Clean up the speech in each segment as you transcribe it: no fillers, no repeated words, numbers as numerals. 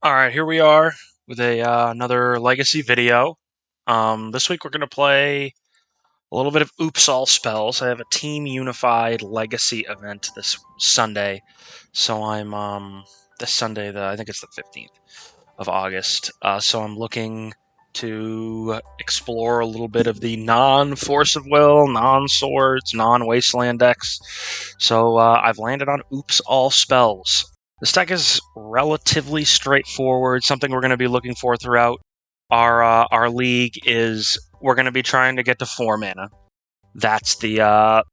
All right, here we are with another Legacy video. This week we're going to play a little bit of Oops All Spells. I have a Team Unified Legacy event this Sunday, so I'm this Sunday. I think it's the 15th of August. So I'm looking to explore a little bit of the non-Force of Will, non-Swords, non-Wasteland decks. So I've landed on Oops All Spells. This deck is relatively straightforward. Something we're going to be looking for throughout our league is we're going to be trying to get to 4 mana. That's the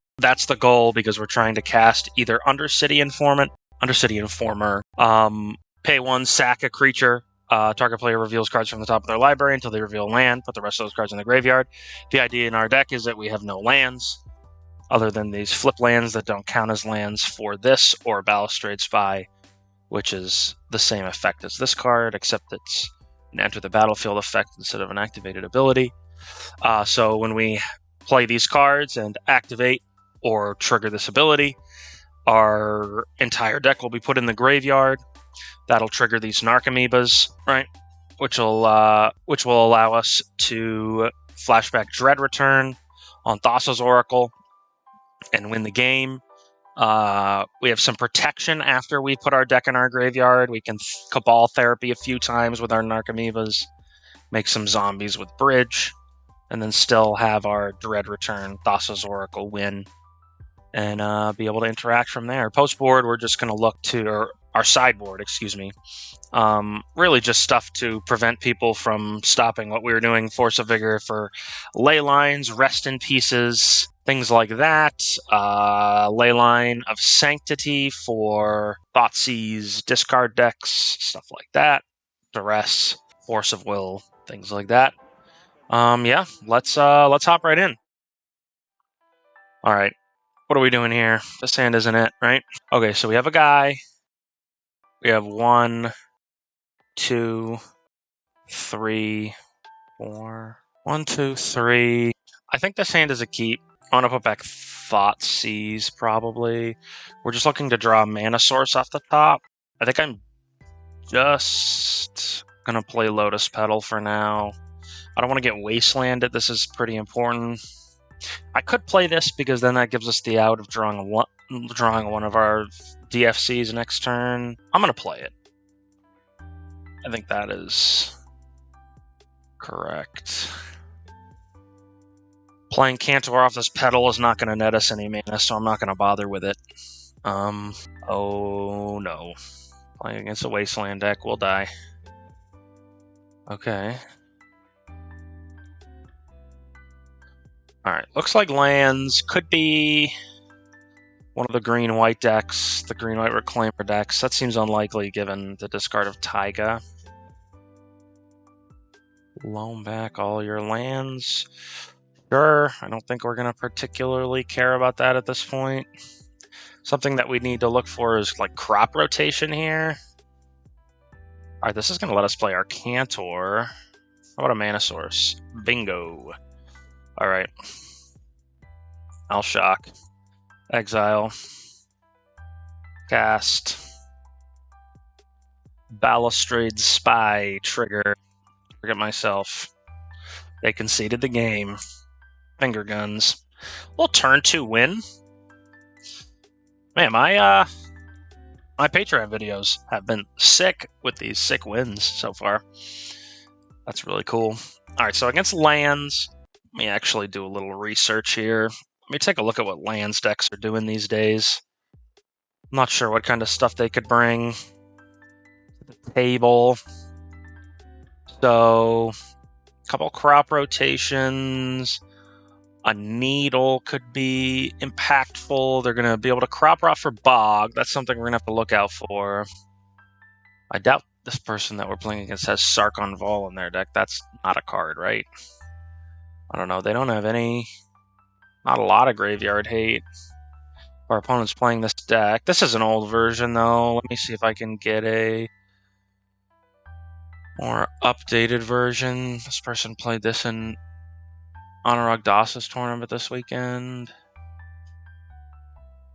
goal, because we're trying to cast either Undercity Informer, pay 1, sack a creature. Target player reveals cards from the top of their library until they reveal land. Put the rest of those cards in the graveyard. The idea in our deck is that we have no lands, other than these flip lands that don't count as lands for this or Balustrade Spy, which is the same effect as this card, except it's an enter the battlefield effect instead of an activated ability. So when we play these cards and activate or trigger this ability, our entire deck will be put in the graveyard. That'll trigger these Narcomoebas, right? Which will allow us to flashback Dread Return on Thassa's Oracle and win the game. We have some protection after we put our deck in our graveyard. We can Cabal Therapy a few times with our Narcomoebas, make some zombies with Bridge, and then still have our Dread Return, Thassa's Oracle win, and be able to interact from there. Post board, we're just going to look to our sideboard, really just stuff to prevent people from stopping what we were doing. Force of Vigor for Ley Lines, Rest in Pieces, things like that. Leyline of Sanctity for Thoughtseize discard decks, stuff like that. Duress, Force of Will, things like that. Yeah, let's hop right in. All right, what are we doing here? This hand isn't it, right? Okay, so we have a guy. We have 1, 2, 3, 4. 1, 2, 3. I think this hand is a keep. I want to put back Thoughtseize, probably. We're just looking to draw a mana source off the top. I think I'm just going to play Lotus Petal for now. I don't want to get Wastelanded. This is pretty important. I could play this because then that gives us the out of drawing one of our DFCs next turn. I'm going to play it. I think that is correct. Playing Cantor off this Petal is not going to net us any mana, so I'm not going to bother with it. Oh no. Playing against a Wasteland deck, we'll die. Okay. Alright, looks like lands could be one of the green-white decks, the green-white Reclaimer decks. That seems unlikely given the discard of Taiga. Loan back all your lands. Sure, I don't think we're going to particularly care about that at this point. Something that we need to look for is like crop rotation here. Alright, this is going to let us play our Cantor. How about a mana source? Bingo. Alright. I'll shock. Exile. Cast. Balustrade Spy trigger. Forget myself. They conceded the game. Finger guns. We'll turn 2 win. Man, my Patreon videos have been sick with these sick wins so far. That's really cool. Alright, so against lands, let me actually do a little research here. Let me take a look at what lands decks are doing these days. I'm not sure what kind of stuff they could bring to the table. So, a couple crop rotations. A Needle could be impactful. They're going to be able to crop rot for Bog. That's something we're going to have to look out for. I doubt this person that we're playing against has Sarkon Vol in their deck. That's not a card, right? I don't know. They don't have not a lot of graveyard hate. Our opponent's playing this deck. This is an old version, though. Let me see if I can get a more updated version. This person played this in Anurag Das's tournament this weekend.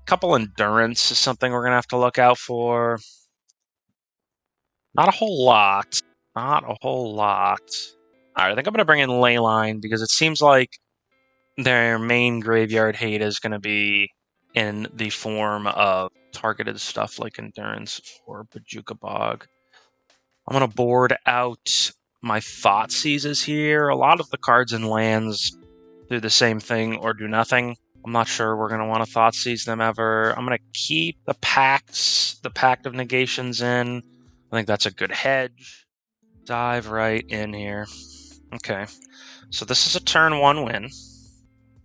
Couple Endurance is something we're going to have to look out for. Not a whole lot. Not a whole lot. Alright, I think I'm going to bring in Leyline because it seems like their main graveyard hate is going to be in the form of targeted stuff like Endurance or Bojuka Bog. I'm going to board out my Thoughtseizes here. A lot of the cards and lands do the same thing or do nothing. I'm not sure we're going to want to Thoughtseize them ever. I'm going to keep the Pacts, the Pact of Negations in. I think that's a good hedge. Dive right in here. Okay, so this is a turn 1 win.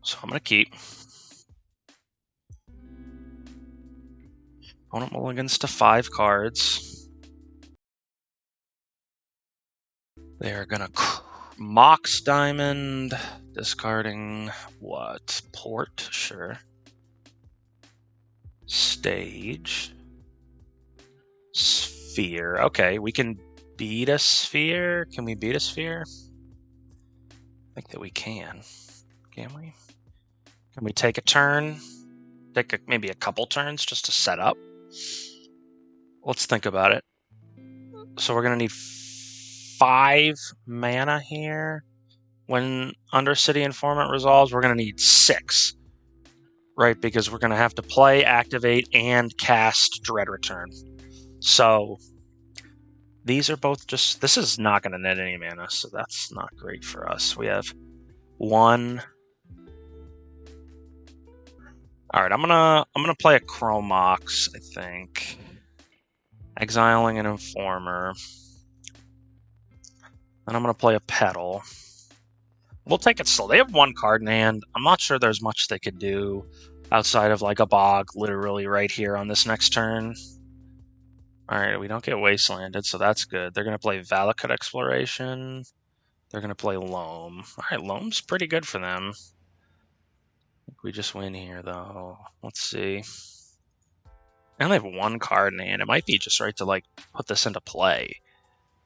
So I'm going to keep. Opponent mulligans to 5 cards. They are going to Mox Diamond, discarding what? Port? Sure. Stage. Sphere. Okay, we can beat a sphere. Can we beat a sphere? I think that we can. Can we? Can we take a turn? Take maybe a couple turns just to set up? Let's think about it. So we're going to need 5 mana here. When Undercity Informant resolves, we're going to need 6. Right, because we're going to have to play, activate, and cast Dread Return. So these are both just... This is not going to net any mana, so that's not great for us. We have 1... Alright, I'm gonna play a Chrome Mox, I think. Exiling an Informer. And I'm gonna play a Petal. We'll take it slow. They have 1 card in hand. I'm not sure there's much they could do outside of like a Bog literally right here on this next turn. Alright, we don't get Wastelanded, so that's good. They're gonna play Valakut Exploration. They're gonna play Loam. Alright, Loam's pretty good for them. I think we just win here though. Let's see. I only have 1 card in hand. It might be just right to like put this into play.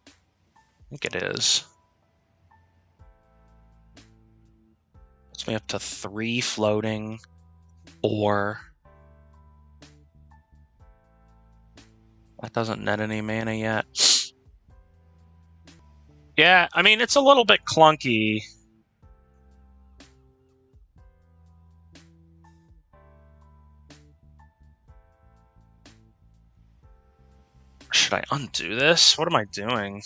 I think it is. Puts me up to 3 floating, or that doesn't net any mana yet. Yeah, I mean, it's a little bit clunky. Should I undo this? What am I doing?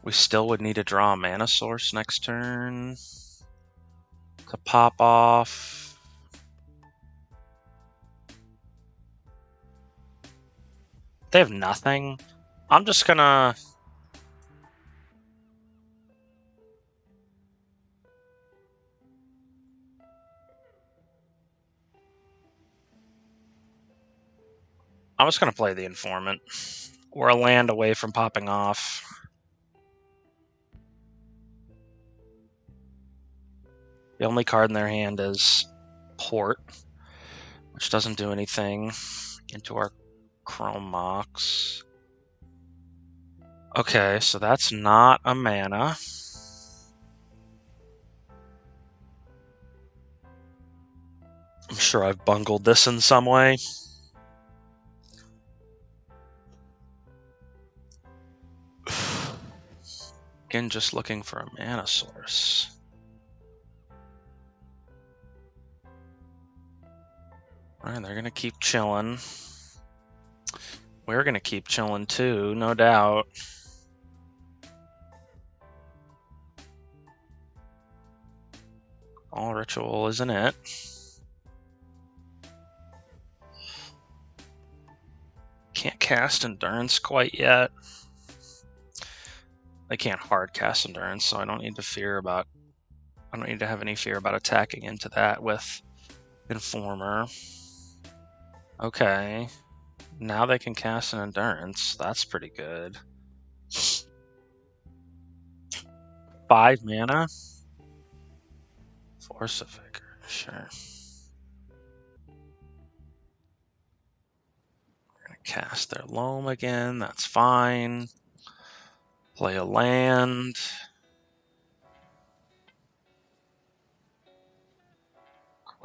We still would need to draw a mana source next turn to pop off. They have nothing. I'm just gonna... I'm just gonna play the Informant. We're a land away from popping off. The only card in their hand is Port, which doesn't do anything, into our Chrome Mox. Okay, so that's not a mana. I'm sure I've bungled this in some way. Again, just looking for a mana source. Alright, they're gonna keep chilling. We're gonna keep chilling too, no doubt. All Ritual isn't it. Can't cast Endurance quite yet. They can't hard cast Endurance, so I don't need to fear about... I don't need to have any fear about attacking into that with Informer. Okay. Now they can cast an Endurance. That's pretty good. 5 mana? Force of Vigor, sure. We're gonna cast their Loam again, that's fine. Play a land.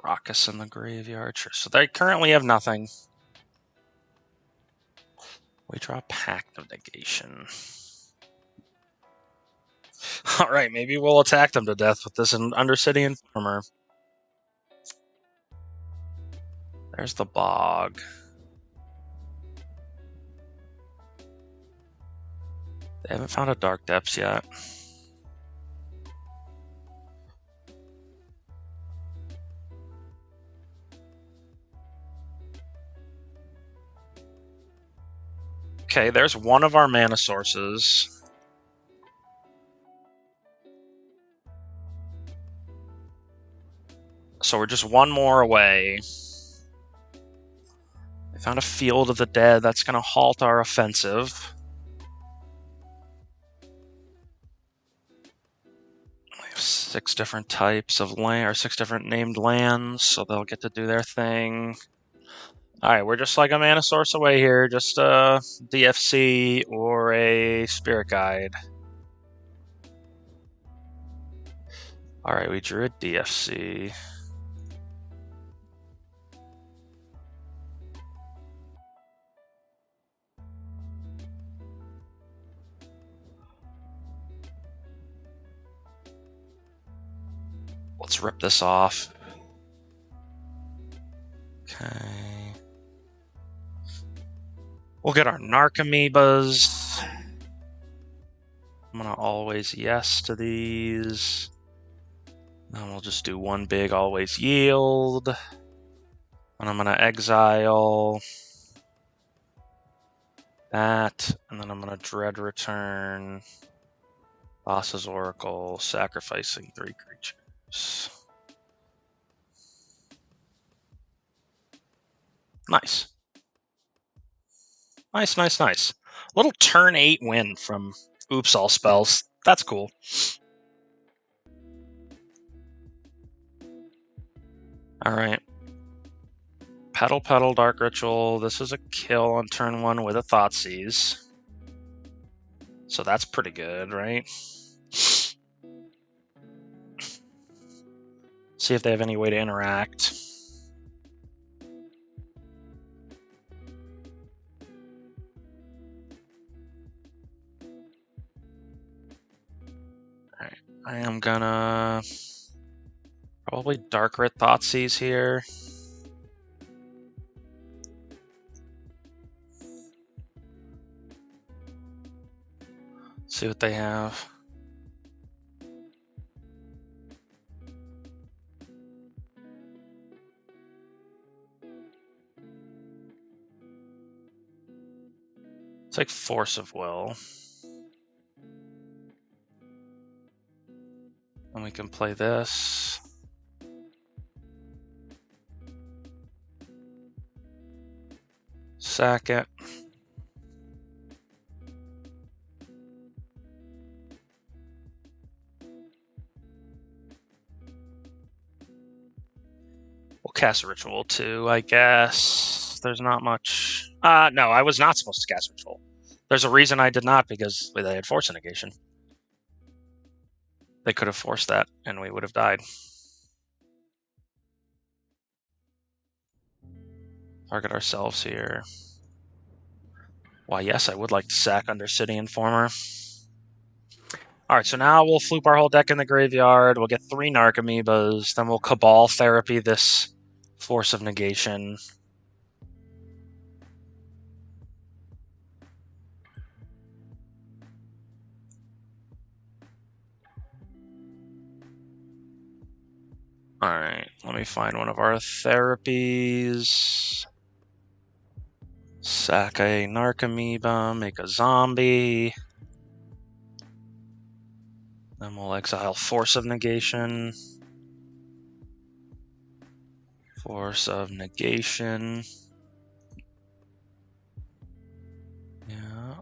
Raucous in the graveyard. Sure. So they currently have nothing. We draw Pact of Negation. Alright, maybe we'll attack them to death with this Undercity Informer. There's the Bog. They haven't found a Dark Depths yet. Okay, there's one of our mana sources. So we're just one more away. We found a Field of the Dead. That's going to halt our offensive. We have 6 different types of land, or 6 different named lands, so they'll get to do their thing. Alright, we're just like a mana source away here. Just a DFC or a Spirit Guide. Alright, we drew a DFC. Let's rip this off. Okay. We'll get our Narcomoebas. I'm gonna always yes to these. Then we'll just do one big always yield. And I'm gonna exile that, and then I'm gonna dread return Boss's Oracle, sacrificing 3 creatures. Nice. Nice, nice, nice. Little turn 8 win from Oops All Spells. That's cool. Alright. Petal, Petal, Dark Ritual. This is a kill on turn 1 with a Thoughtseize. So that's pretty good, right? See if they have any way to interact. Alright, I am gonna probably Dark Rit Thoughtseize here. See what they have. It's like Force of Will. And we can play this. Sack it. We'll cast Ritual too, I guess. There's not much. No, I was not supposed to cast Ritual. There's a reason I did not, because they had Force Negation. They could have forced that, and we would have died. Target ourselves here. Why, yes, I would like to sack Undercity Informer. Alright, so now we'll floop our whole deck in the graveyard. We'll get 3 Narcomoebas. Then we'll Cabal Therapy this Force of Negation. Alright, let me find one of our therapies. Sack a Narcomoeba, make a zombie. Then we'll exile Force of Negation. Force of Negation. Yeah.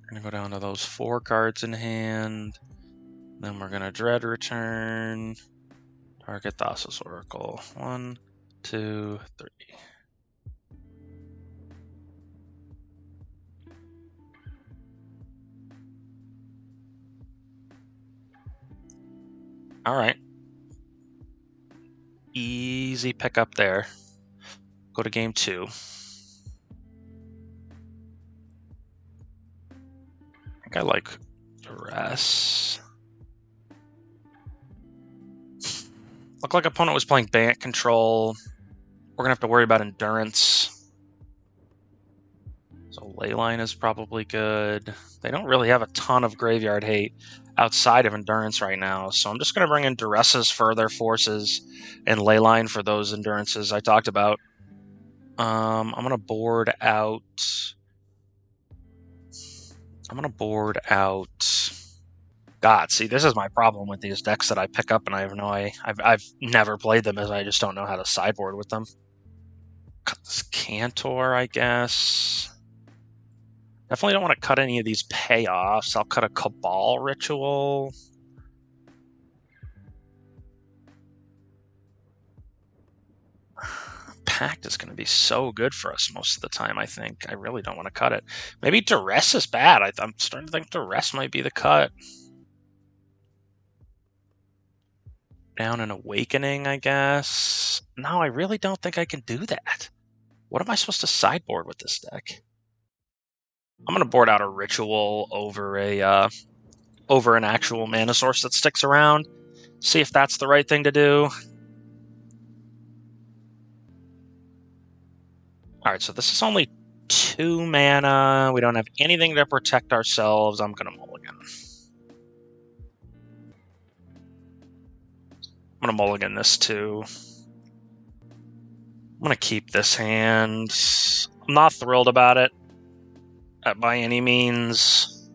We're gonna go down to those 4 cards in hand. Then we're gonna Dread Return. Target Thassa's Oracle. 1, 2, 3. All right. Easy pickup there. Go to game 2. I think I like Duress. Looked like opponent was playing Bant Control. We're gonna have to worry about Endurance. So Leyline is probably good. They don't really have a ton of graveyard hate outside of Endurance right now, so I'm just gonna bring in Duresses for their forces and Leyline for those Endurances I talked about. I'm gonna board out. God, see, this is my problem with these decks that I pick up, and I have no idea. I've never played them, as I just don't know how to sideboard with them. Cut this Cantor, I guess. Definitely don't want to cut any of these payoffs. I'll cut a Cabal Ritual. Pact is going to be so good for us most of the time, I think. I really don't want to cut it. Maybe Duress is bad. I'm starting to think Duress might be the cut. Down an Awakening, I guess. No, I really don't think I can do that. What am I supposed to sideboard with this deck? I'm going to board out a Ritual over an actual mana source that sticks around. See if that's the right thing to do. All right, so this is only 2 mana. We don't have anything to protect ourselves. I'm going to mulligan. I'm going to mulligan this too. I'm going to keep this hand. I'm not thrilled about it by any means.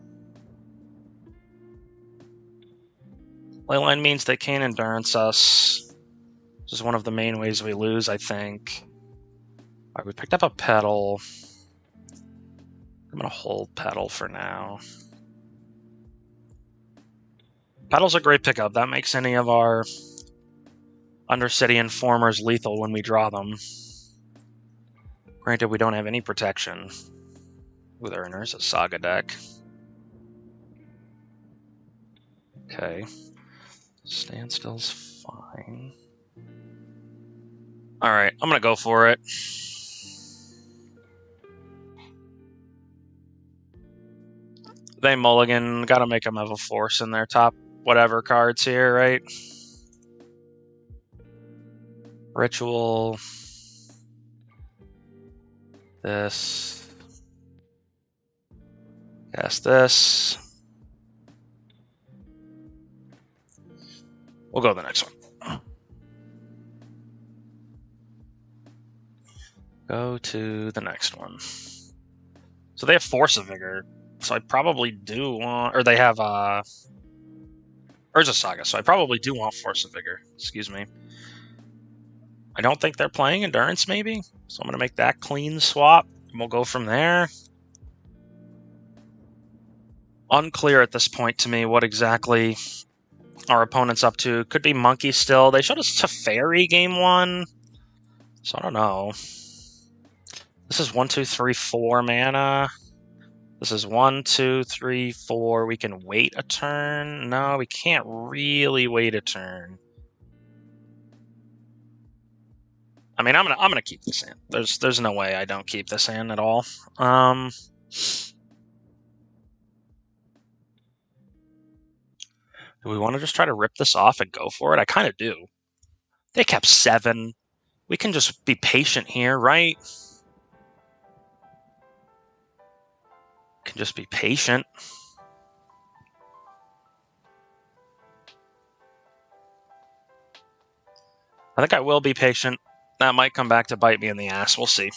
Leyline means they can't Endurance us. This is one of the main ways we lose, I think. All right, we picked up a Petal. I'm going to hold Petal for now. Petal's a great pickup. That makes any of our Undercity Informers lethal when we draw them. Granted, we don't have any protection. Ooh, there's a Saga deck. Okay. Standstill's fine. Alright, I'm gonna go for it. They mulligan. Gotta make them have a force in their top whatever cards here, right? Ritual. This. Cast this. We'll go to the next one. Go to the next one. So they have Force of Vigor. So I probably do want... Or they have Urza Saga. So I probably do want Force of Vigor. Excuse me. I don't think they're playing Endurance, maybe. So I'm going to make that clean swap. And we'll go from there. Unclear at this point to me what exactly our opponent's up to. Could be Monkey still. They showed us Teferi game 1. So I don't know. This is 1, 2, 3, 4 mana. This is 1, 2, 3, 4. We can wait a turn. No, we can't really wait a turn. I mean, I'm gonna keep this hand. There's no way I don't keep this hand at all. Do we want to just try to rip this off and go for it? I kind of do. They kept 7. We can just be patient here, right? Can just be patient. I think I will be patient. That might come back to bite me in the ass. We'll see.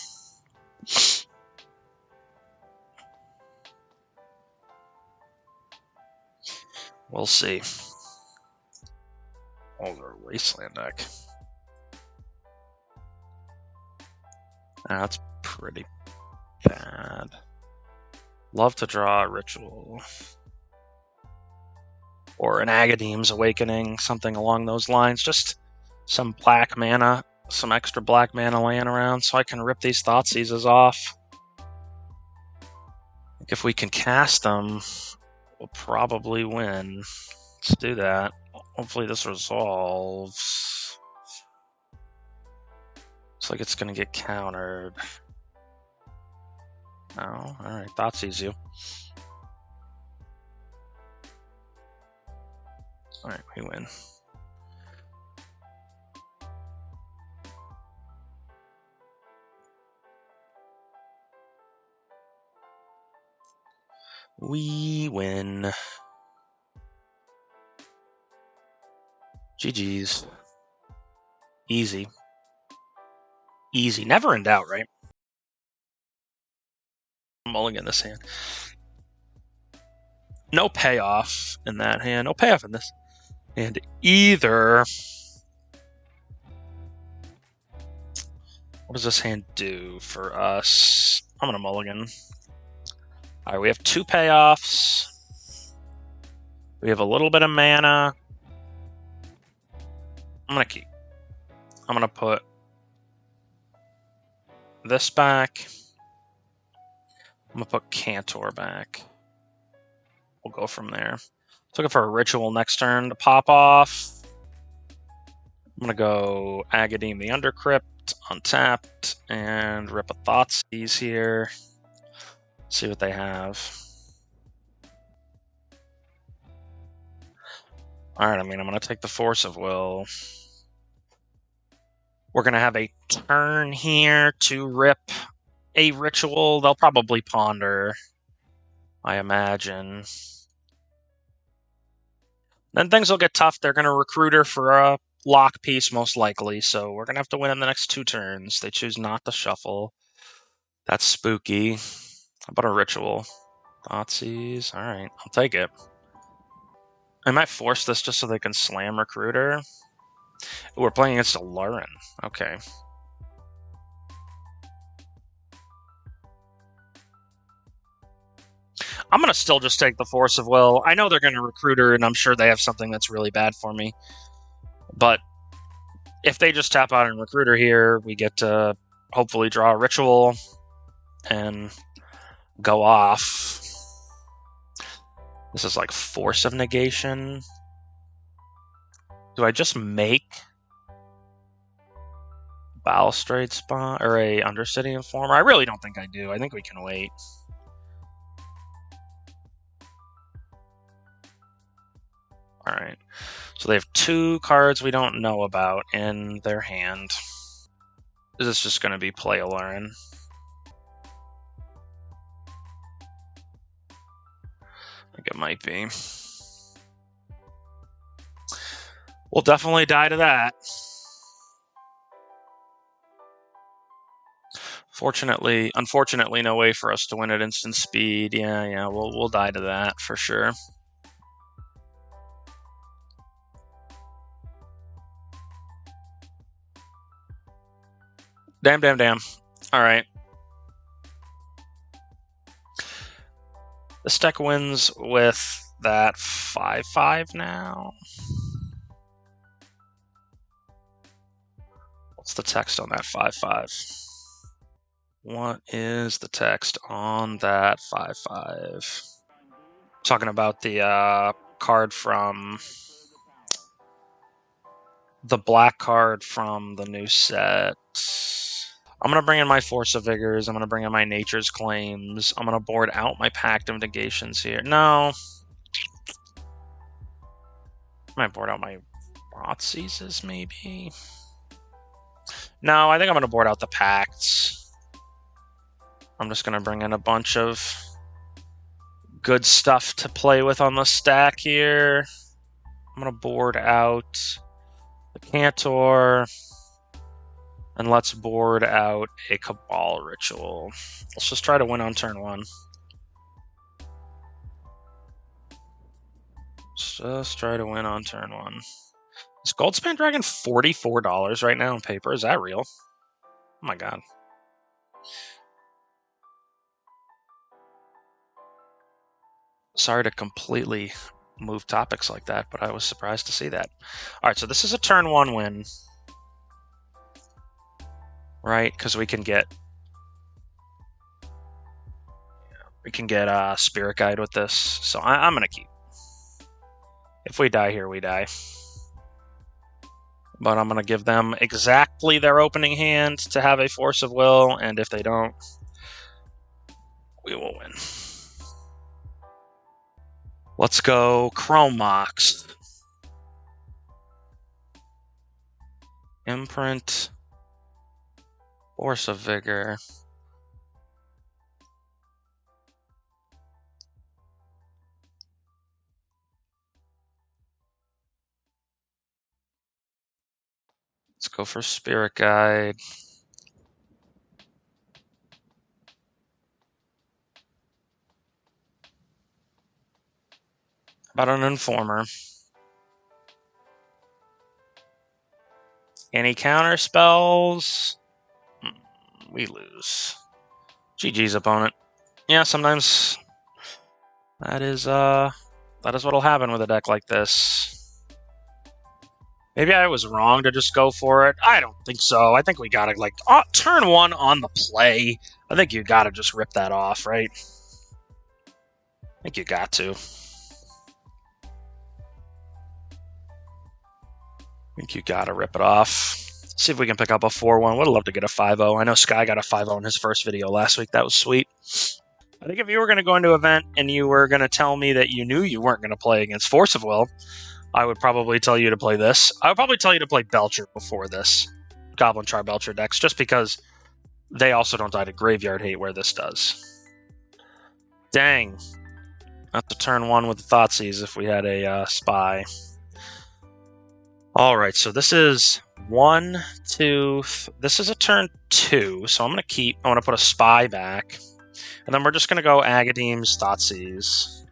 We'll see. Oh, their Wasteland deck. That's pretty bad. Love to draw a Ritual. Or an Agadeem's Awakening, something along those lines. Just some black mana, some extra black mana laying around so I can rip these Thoughtseizes off. If we can cast them, we'll probably win. Let's do that. Hopefully this resolves. Looks like it's going to get countered. No? Alright, Thoughtseize you. Alright, we win. We win. GG's. Easy. Easy. Never in doubt, right? Mulligan this hand. No payoff in that hand. No payoff in this hand either. What does this hand do for us? I'm going to mulligan. Alright, we have 2 payoffs. We have a little bit of mana. I'm going to keep. I'm going to put this back. I'm going to put Cantor back. We'll go from there. Looking for a ritual next turn to pop off. I'm going to go Agademe the Undercrypt, untapped, and rip a Thoughtseize here. See what they have. Alright, I mean, I'm going to take the Force of Will. We're going to have a turn here to rip a ritual. They'll probably ponder, I imagine. Then things will get tough. They're going to recruit her for a lock piece, most likely. So we're going to have to win in the next 2 turns. They choose not to shuffle. That's spooky. How about a ritual? Thoughtseize. Alright, I'll take it. I might force this just so they can slam recruiter. Ooh, we're playing against a Lurin. Okay. I'm going to still just take the Force of Will. I know they're going to recruit her, and I'm sure they have something that's really bad for me. But if they just tap out and recruit her here, we get to hopefully draw a ritual and go off. This is like Force of Negation. Do I just make Balustrade Spot or a Undercity Informer? I really don't think I do. I think we can wait. Alright. So they have 2 cards we don't know about in their hand. Is this just going to be play a Lurin? I think it might be. We'll definitely die to that. Unfortunately, no way for us to win at instant speed. Yeah, we'll die to that for sure. Damn. Alright. This deck wins with that 5/5 now. What's the text on that 5/5? What is the text on that 5/5? Talking about the card from the black card from the new set. I'm going to bring in my Force of Vigors. I'm going to bring in my Nature's Claims. I'm going to board out my Pact of Negations here. No. I might board out my Thoughtseizes, maybe. No, I think I'm going to board out the Pacts. I'm just going to bring in a bunch of good stuff to play with on the stack here. I'm going to board out the Cantor. And let's board out a Cabal Ritual. Let's just try to win on turn 1. Just try to win on turn 1. Is Goldspan Dragon $44 right now on paper? Is that real? Oh my god. Sorry to completely move topics like that, but I was surprised to see that. Alright, so this is a turn 1 win. Right, because we can get Spirit Guide with this. So I'm going to keep. If we die here, we die. But I'm going to give them exactly their opening hand to have a Force of Will, and if they don't, we will win. Let's go Chrome Mox. Imprint. Force of Vigor. Let's go for Spirit Guide. How about an Informer? Any counter spells? We lose. GG's, opponent. Yeah, sometimes that is what'll happen with a deck like this. Maybe I was wrong to just go for it. I don't think so. I think we gotta, like, turn one on the play. I think you gotta just rip that off, right? I think you got to. I think you gotta rip it off. See if we can pick up a 4-1. Would love to get a 5-0. I know Sky got a 5-0 in his first video last week. That was sweet. I think if you were going to go into an event and you were going to tell me that you knew you weren't going to play against Force of Will, I would probably tell you to play this. I would probably tell you to play Belcher before this. Goblin Char Belcher decks, just because they also don't die to Graveyard Hate where this does. Dang. Have to turn one with the Thoughtseize if we had a Spy. Alright, so this is 1, 2, this is a turn 2, so I'm going to put a Spy back. And then we're just going to go Agadeem's Thoughtseize.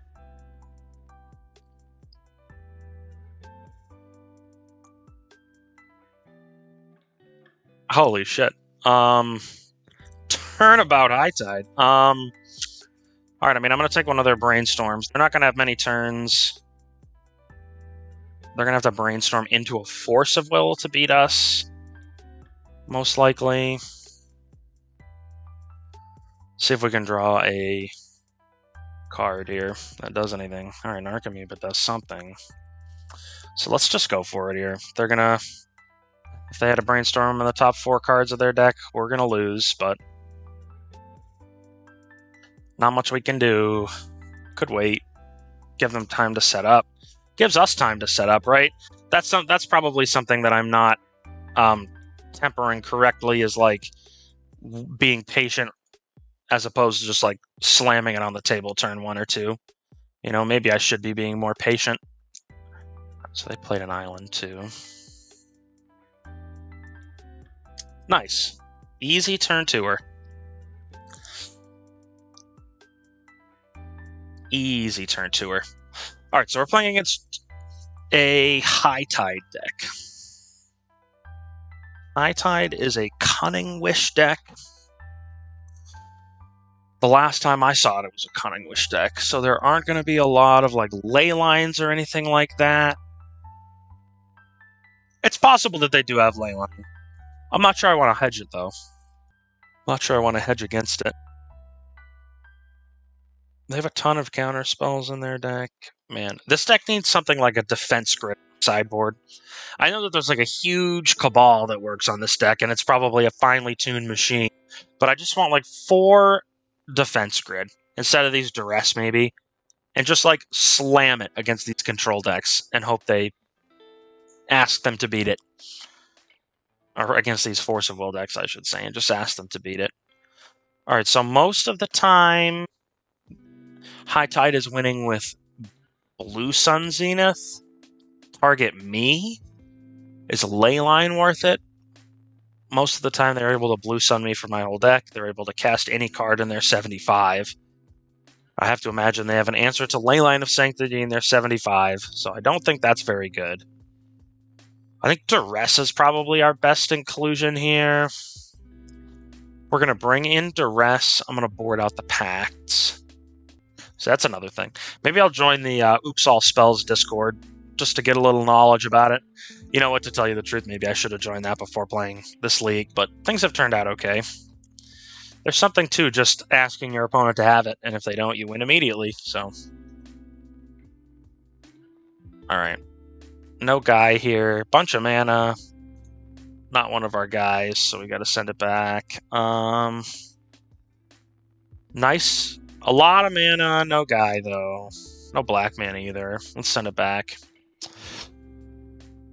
Holy shit. Turnabout High Tide. Alright, I mean, I'm going to take one of their Brainstorms. They're not going to have many turns. They're going to have to brainstorm into a Force of Will to beat us. Most likely. See if we can draw a card here that does anything. Alright, Narcomoeba does something. So let's just go for it here. They're going to... If they had a brainstorm in the top 4 cards of their deck, we're going to lose, but... Not much we can do. Could wait. Give them time to set up. Gives us time to set up, right? That's probably something that I'm not tempering correctly, is like being patient as opposed to just like slamming it on the table turn 1 or 2. You know, maybe I should be being more patient. So they played an island too. Nice. Easy turn 2-er. Easy turn 2-er. Alright, so we're playing against a High Tide deck. High Tide is a Cunning Wish deck. The last time I saw it was a Cunning Wish deck, so there aren't going to be a lot of like ley lines or anything like that. It's possible that they do have ley line. I'm not sure I want to hedge it, though. I'm not sure I want to hedge against it. They have a ton of counter spells in their deck. Man, this deck needs something like a Defense Grid sideboard. I know that there's like a huge Cabal that works on this deck, and it's probably a finely tuned machine. But I just want like 4 Defense Grid instead of these Duress, maybe. And just like slam it against these control decks and hope they ask them to beat it. Or against these Force of Will decks, I should say, and just ask them to beat it. Alright, so most of the time, High Tide is winning with Blue Sun Zenith. Target me. Is Leyline worth it? Most of the time, they're able to Blue Sun me for my whole deck. They're able to cast any card in their 75. I have to imagine they have an answer to Leyline of Sanctity in their 75, so I don't think that's very good. I think Duress is probably our best inclusion here. We're going to bring in Duress. I'm going to board out the Pacts. So that's another thing. Maybe I'll join the Oops All Spells Discord just to get a little knowledge about it. You know what, to tell you the truth, maybe I should have joined that before playing this league, but things have turned out okay. There's something to just asking your opponent to have it, and if they don't, you win immediately, so. Alright. No guy here. Bunch of mana. not one of our guys, so we got to send it back. Nice. A lot of mana, no guy, though. No black mana either. Let's send it back.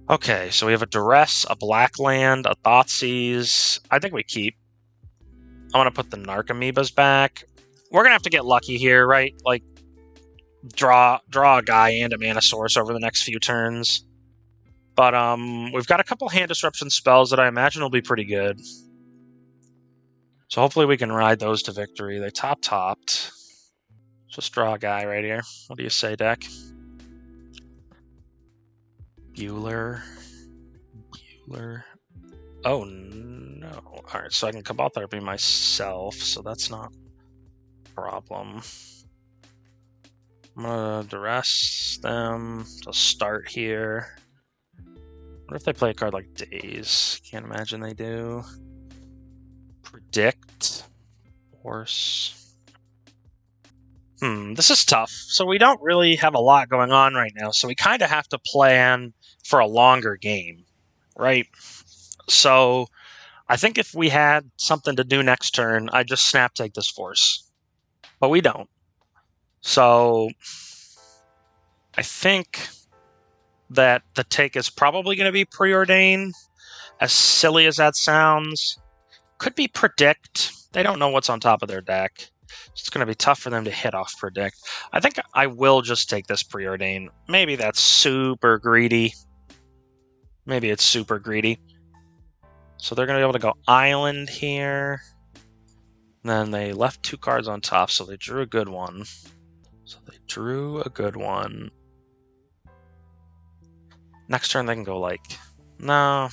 Okay, so we have a Duress, a Black Land, a Thoughtseize. I think we keep. I want to put the Narcomoebas back. We're going to have to get lucky here, right? Like, draw a guy and a Mana Source over the next few turns. But we've got a couple hand disruption spells that I imagine will be pretty good. So hopefully we can ride those to victory. They topped. Just draw a guy right here. What do you say, deck? Bueller. Oh, no. Alright, so I can Cabal Therapy myself, so that's not a problem. I'm gonna Duress them to start here. What if they play a card like Daze? Can't imagine they do. Predict. Horse. This is tough. So we don't really have a lot going on right now, so we kind of have to plan for a longer game, right? So I think if we had something to do next turn, I'd just snap take this Force. But we don't. So I think that the take is probably going to be Preordain. As silly as that sounds. Could be Predict. They don't know what's on top of their deck. It's going to be tough for them to hit off Predict. I think I will just take this Preordain. Maybe that's super greedy. Maybe it's super greedy. So they're going to be able to go Island here. And then they left 2 cards on top, so they drew a good one. Next turn they can go like... No,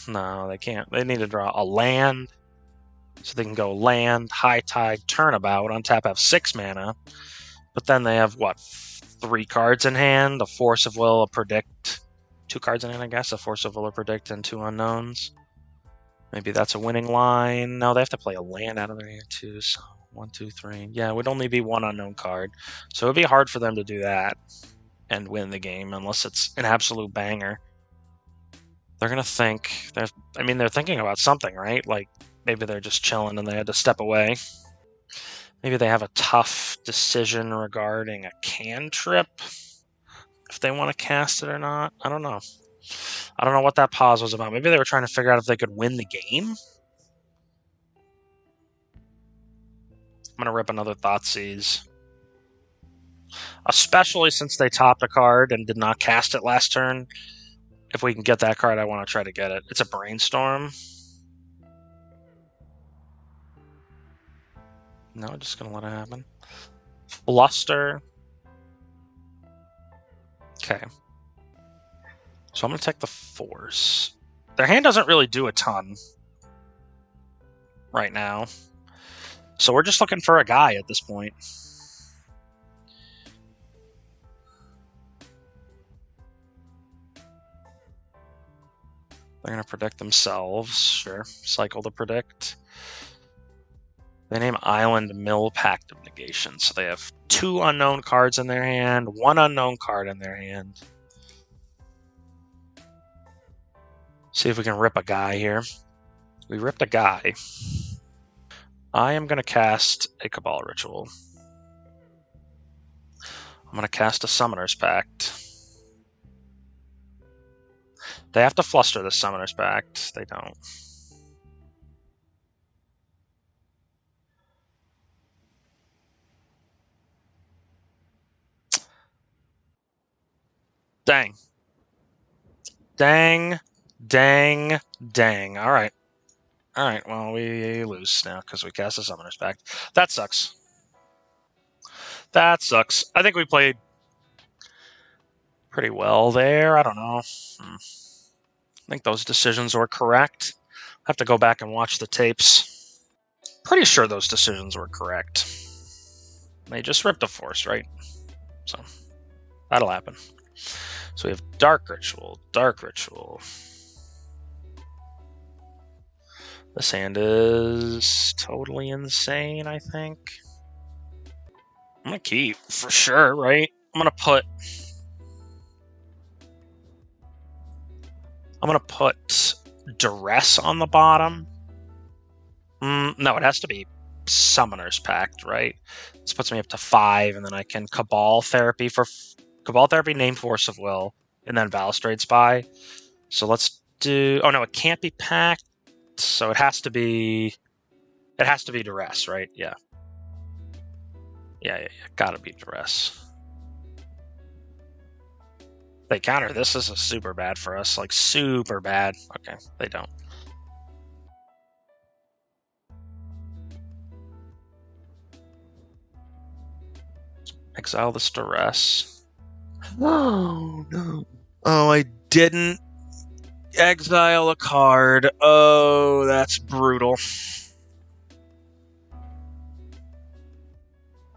they can't. They need to draw a land. So they can go land, High Tide, Turnabout, untap, have 6 mana. But then they have, what, 3 cards in hand? A Force of Will, a Predict. 2 cards in hand, I guess. A Force of Will, a Predict, and 2 unknowns. Maybe that's a winning line. No, they have to play a land out of their hand, too. So 1, 2, 3. Yeah, it would only be 1 unknown card. So it would be hard for them to do that and win the game unless it's an absolute banger. They're going to think... They're thinking about something, right? Like, maybe they're just chilling and they had to step away. Maybe they have a tough decision regarding a cantrip. If they want to cast it or not. I don't know. I don't know what that pause was about. Maybe they were trying to figure out if they could win the game. I'm going to rip another Thoughtseize. Especially since they topped a card and did not cast it last turn. If we can get that card, I want to try to get it. It's a Brainstorm. No, just going to let it happen. Fluster. Okay. So I'm going to take the Force. Their hand doesn't really do a ton right now. So we're just looking for a guy at this point. They're going to predict themselves. Sure. Cycle to predict. They name Island Mill Pact of Negation. So they have 2 unknown cards in their hand, 1 unknown card in their hand. See if we can rip a guy here. We ripped a guy. I am going to cast a Cabal Ritual. I'm going to cast a Summoner's Pact. They have to fluster the Summoner's Pact. They don't. Dang. All right. Well, we lose now because we cast a Summoner's Pact. That sucks. I think we played pretty well there. I don't know. I think those decisions were correct. I have to go back and watch the tapes. Pretty sure those decisions were correct. They just ripped a Force, right? So, that'll happen. So we have Dark Ritual. This hand is totally insane, I think. I'm going to keep, for sure, right? I'm going to put Duress on the bottom. No, it has to be Summoner's Pact, right? This puts me up to 5, and then I can Cabal Therapy, name Force of Will, and then Balustrade Spy. So let's do... Oh, no, it can't be Pact, so it has to be... It has to be Duress, right? Yeah. Yeah. Gotta be Duress. They counter. This is super bad for us. Like, super bad. Okay, they don't. Exile this Duress. Oh, no. Oh, I didn't exile a card. Oh, that's brutal.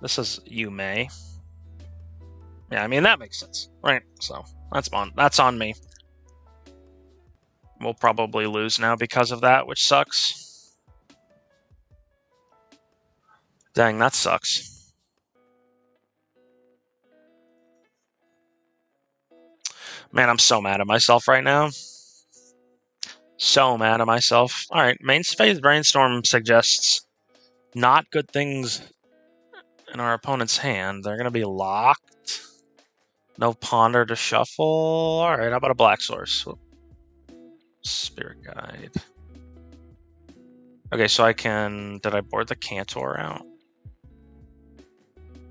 This is Yume. Yeah, I mean, that makes sense, right? So, that's on me. We'll probably lose now because of that, which sucks. Dang, that sucks. Man, I'm so mad at myself right now. So mad at myself. Alright, Main Phase Brainstorm suggests not good things in our opponent's hand. They're going to be locked. No Ponder to shuffle. Alright, how about a Black Source? Spirit Guide. Okay, so I can... Did I board the Cantor out?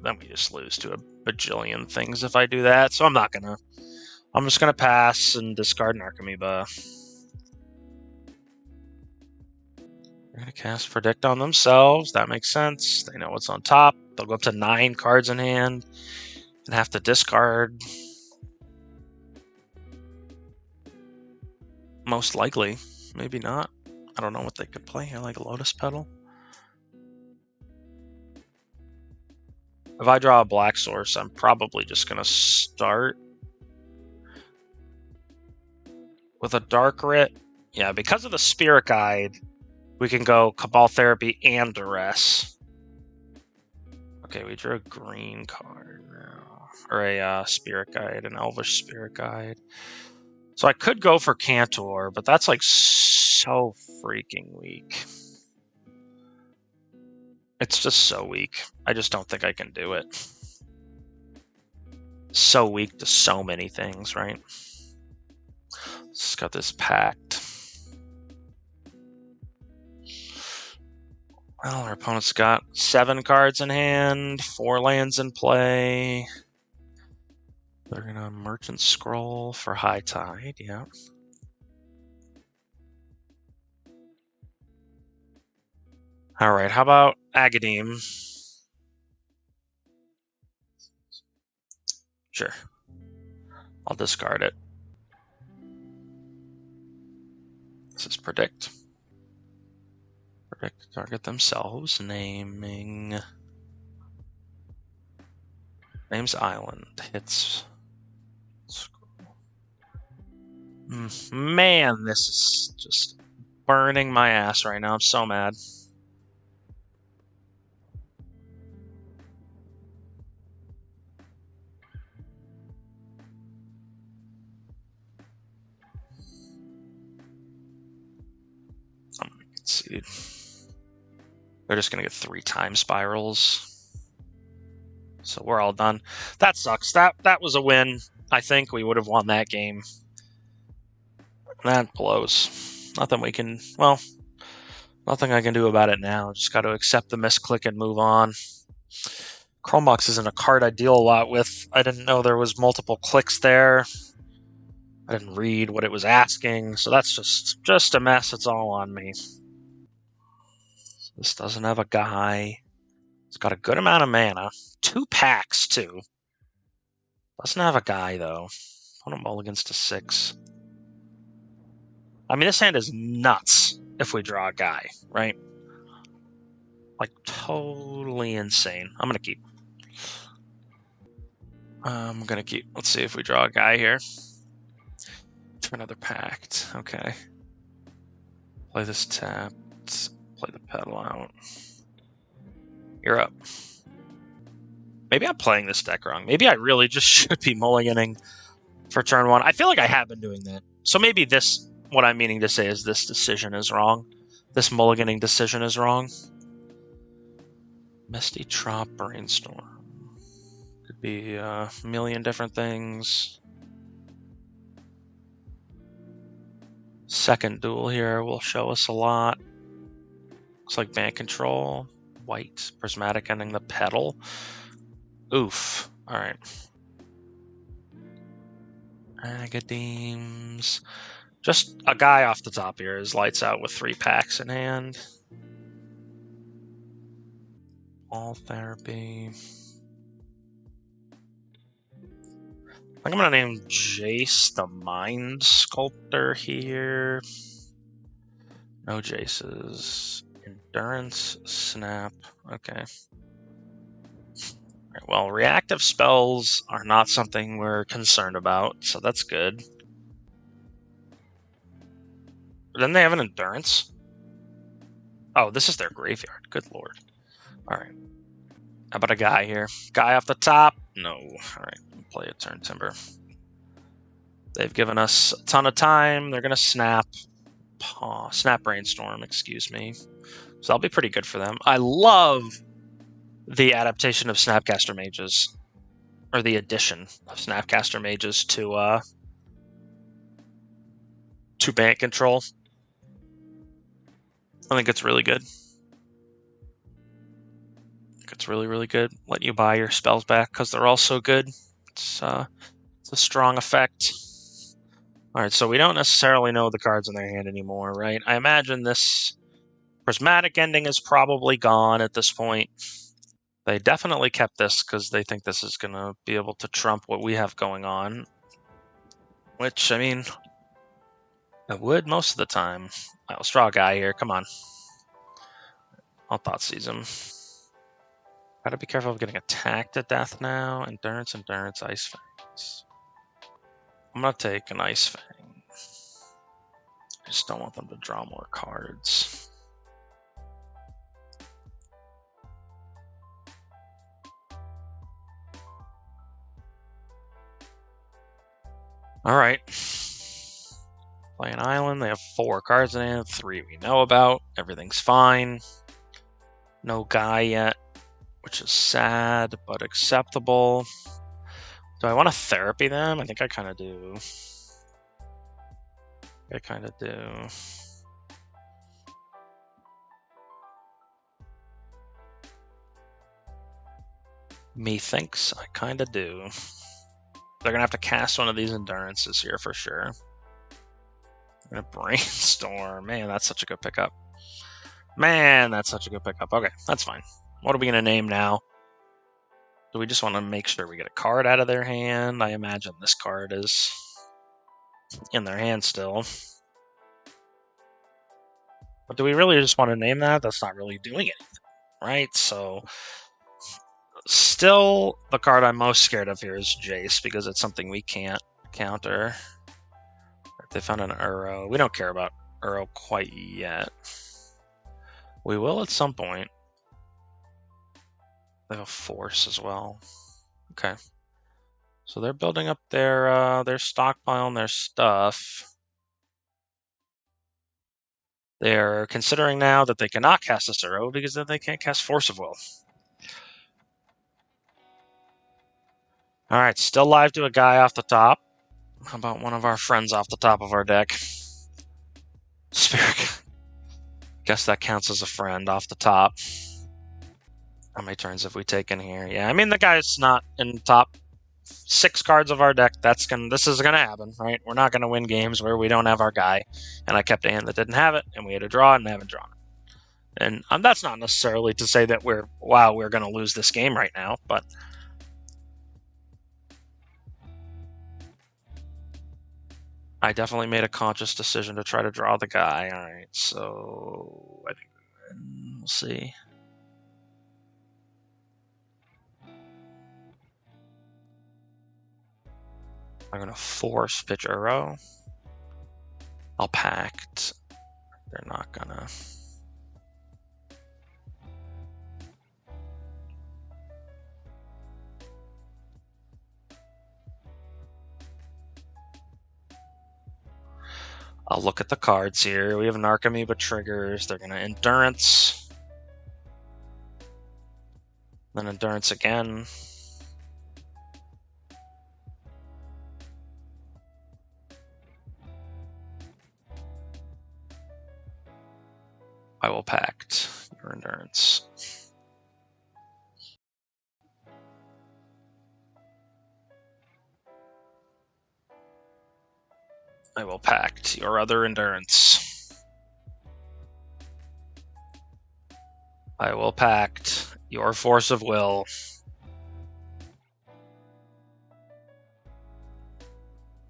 Then we just lose to a bajillion things if I do that, so I'm not gonna... I'm just gonna pass and discard Narcomoeba. They're gonna cast Predict on themselves. That makes sense. They know what's on top. They'll go up to 9 cards in hand and have to discard. Most likely. Maybe not. I don't know what they could play here, like a Lotus Petal. If I draw a Black Source, I'm probably just gonna start with a Dark Writ. Yeah, because of the Spirit Guide, we can go Cabal Therapy and Duress. Okay, we drew a green card now. Or a Spirit Guide, an Elvish Spirit Guide. So I could go for Cantor, but that's like so freaking weak. It's just so weak. I just don't think I can do it. So weak to so many things, right? It's got this Pact. Well, our opponent's got 7 cards in hand, 4 lands in play. They're gonna Merchant Scroll for High Tide, yeah. Alright, how about Agadeem? Sure. I'll discard it. This is Predict. Predict target themselves, naming... Names Island. Hits... Man, this is just burning my ass right now. I'm so mad. I'm gonna concede. They're just gonna get 3 time spirals. So we're all done. That sucks. That was a win. I think we would have won that game. That blows. Nothing we can... Well, nothing I can do about it now. Just got to accept the misclick and move on. Chromebox isn't a card I deal a lot with. I didn't know there was multiple clicks there. I didn't read what it was asking, so that's just a mess. It's all on me. This doesn't have a guy. It's got a good amount of mana. 2 packs, too. Doesn't have a guy, though. Opponent mulligans to 6. I mean, this hand is nuts if we draw a guy, right? Like, totally insane. I'm going to keep. Let's see if we draw a guy here. For another Pact. Okay. Play this tapped. Play the pedal out. You're up. Maybe I'm playing this deck wrong. Maybe I really just should be mulliganing for turn 1. I feel like I have been doing that. So maybe this what I'm meaning to say is this decision is wrong. This mulliganing decision is wrong. Misty Trop Brainstorm. Could be a million different things. Second duel here will show us a lot. Looks like Band Control. White. Prismatic ending the pedal. Oof. Alright. Agademes. Just a guy off the top here is lights out with 3 packs in hand. All therapy. I think I'm gonna name Jace the Mind Sculptor here. No Jaces. Endurance, Snap. Okay. Right, well, reactive spells are not something we're concerned about, so that's good. Then they have an Endurance. Oh, this is their graveyard. Good lord. Alright. How about a guy here? Guy off the top? No. Alright, play a Turn Timber. They've given us a ton of time. They're going to snap. Snap Brainstorm, excuse me. So that'll be pretty good for them. I love the adaptation of Snapcaster Mages. Or the addition of Snapcaster Mages to Band Control. I think it's really good. It's really, really good. Let you buy your spells back because they're all so good. It's a strong effect. Alright, so we don't necessarily know the cards in their hand anymore, right? I imagine this Prismatic ending is probably gone at this point. They definitely kept this because they think this is going to be able to trump what we have going on. Which, I mean, it would most of the time. I'll draw a guy here. Come on. I'll Thoughtseize him. Gotta be careful of getting attacked to death now. Endurance, Ice Fangs. I'm gonna take an Ice Fang. I just don't want them to draw more cards. Alright. Play an island. They have 4 cards in hand, 3 we know about. Everything's fine. No guy yet, which is sad, but acceptable. Do I want to therapy them? I think I kind of do. Methinks I kind of do. They're going to have to cast one of these Endurances here for sure. I'm going to Brainstorm. Man, that's such a good pickup. Okay, that's fine. What are we going to name now? Do we just want to make sure we get a card out of their hand? I imagine this card is in their hand still. But do we really just want to name that? That's not really doing anything, right? So, still, the card I'm most scared of here is Jace, because it's something we can't counter. They found an Uro. We don't care about Uro quite yet. We will at some point. They have a Force as well. Okay. So they're building up their stockpile and their stuff. They're considering now that they cannot cast this Uro because then they can't cast Force of Will. Alright, still live to a guy off the top. How about one of our friends off the top of our deck? Spirit. Guess that counts as a friend off the top. How many turns have we taken here? Yeah, I mean, the guy's not in top 6 cards of our deck. This is gonna happen, right? We're not gonna win games where we don't have our guy. And I kept a hand that didn't have it, and we had to draw it, and they haven't drawn it. And that's not necessarily to say that we're gonna lose this game right now, but I definitely made a conscious decision to try to draw the guy. Alright, so I think we'll see. I'm going to force pitch Uro. I'll pact. They're not going to. I'll look at the cards here. We have Narcomoeba triggers. They're going to Endurance. Then Endurance again. I will Pact your Endurance. I will Pact your other Endurance. I will Pact your Force of Will.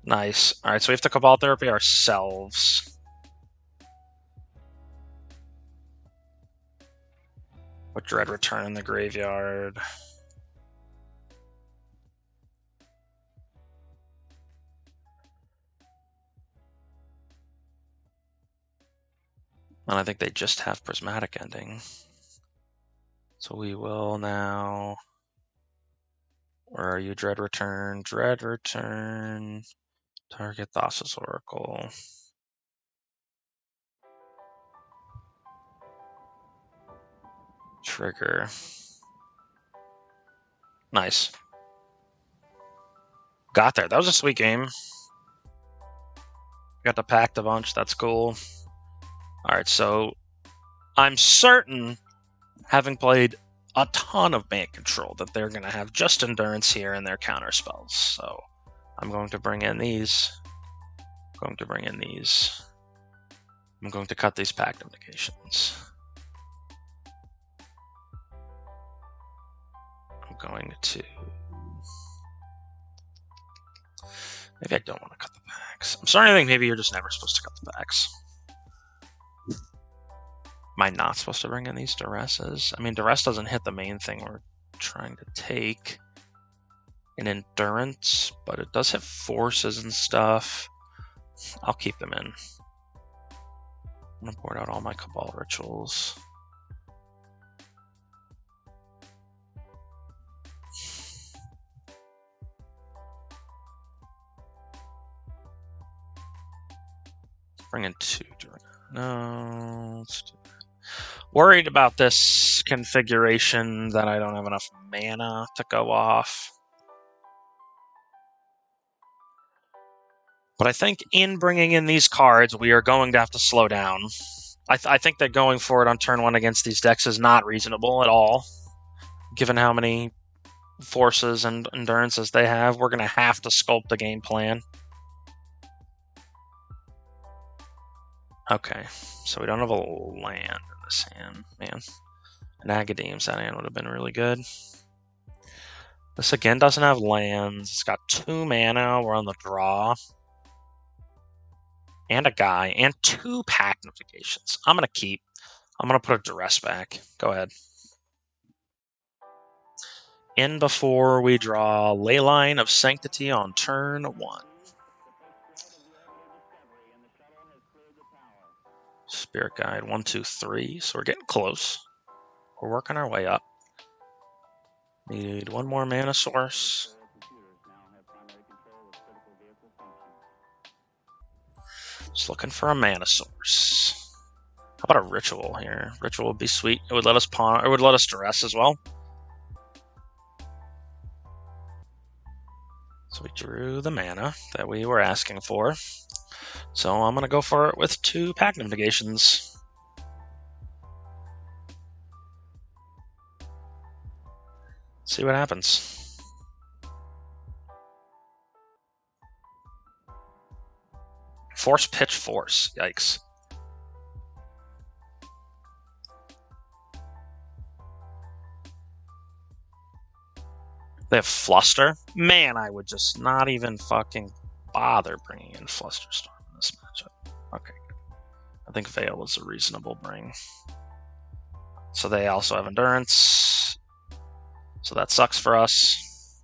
Nice. Alright, so we have to Cabal Therapy ourselves. With Dread Return in the graveyard. And I think they just have Prismatic Ending. So we will now... Where are you, Dread Return? Dread Return. Target Thassa's Oracle. Trigger. Nice. Got there. That was a sweet game. Got to Pact a bunch. That's cool. Alright, so I'm certain, having played a ton of Mana Control, that they're going to have just Endurance here in their counter spells. So I'm going to bring in these. I'm going to cut these Pact of Negations. I'm going to... Maybe I don't want to cut the packs. I'm starting to think maybe you're just never supposed to cut the packs. Am I not supposed to bring in these Duresses? I mean, Duress doesn't hit the main thing we're trying to take in Endurance, but it does hit Forces and stuff. I'll keep them in. I'm going to board out all my Cabal Rituals. Bring in 2 during. No, let's do that. Worried about this configuration that I don't have enough mana to go off. But I think in bringing in these cards, we are going to have to slow down. I think that going for it on turn 1 against these decks is not reasonable at all. Given how many Forces and Endurances they have, we're going to have to sculpt a game plan. Okay, so we don't have a land in this hand, man. An Agadeem's that hand would have been really good. This again doesn't have lands. It's got 2 mana. We're on the draw. And a guy. And 2 Pact Notifications. I'm going to keep. I'm going to put a Duress back. Go ahead. In before we draw Leyline of Sanctity on turn 1. Spirit Guide 1, 2, 3. So we're getting close. We're working our way up. Need 1 more mana source. Just looking for a mana source. How about a Ritual here? Ritual would be sweet. It would let us pawn, or would let us Duress as well. So we drew the mana that we were asking for. So I'm going to go for it with 2 Pact Negations. See what happens. Force Pitch Force. Yikes. They have Fluster. Man, I would just not even fucking bother bringing in Flusterstorm in this matchup. Okay. I think Veil is a reasonable bring. So they also have Endurance. So that sucks for us.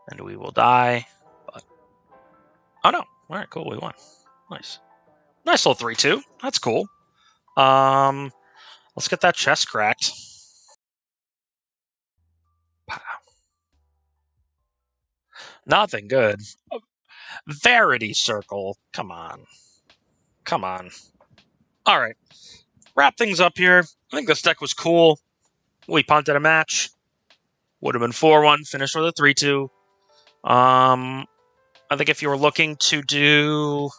And we will die. But... Oh no. Alright, cool. We won. Nice. Nice little 3-2. That's cool. Let's get that chest cracked. Nothing good. Verity Circle. Come on. Come on. All right. Wrap things up here. I think this deck was cool. We punted a match. Would have been 4-1. Finished with a 3-2. I think if you were looking to do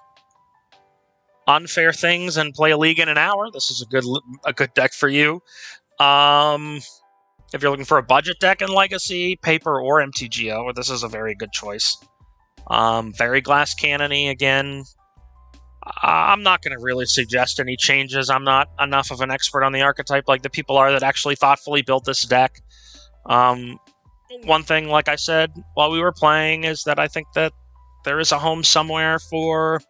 unfair things and play a league in an hour, this is a good deck for you. If you're looking for a budget deck in Legacy, Paper, or MTGO, this is a very good choice. Very Glass Cannon-y again. I'm not going to really suggest any changes. I'm not enough of an expert on the archetype like the people are that actually thoughtfully built this deck. One thing, like I said while we were playing, is that I think that there is a home somewhere for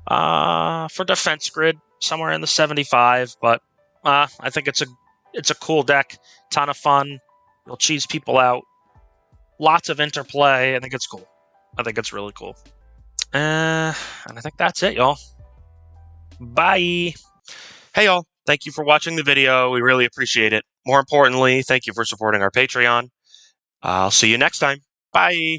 Defense Grid, somewhere in the 75. But I think it's a cool deck, ton of fun. It'll cheese people out. Lots of interplay. I think it's cool. I think it's really cool. And I think that's it, y'all. Bye. Hey, y'all. Thank you for watching the video. We really appreciate it. More importantly, thank you for supporting our Patreon. I'll see you next time. Bye.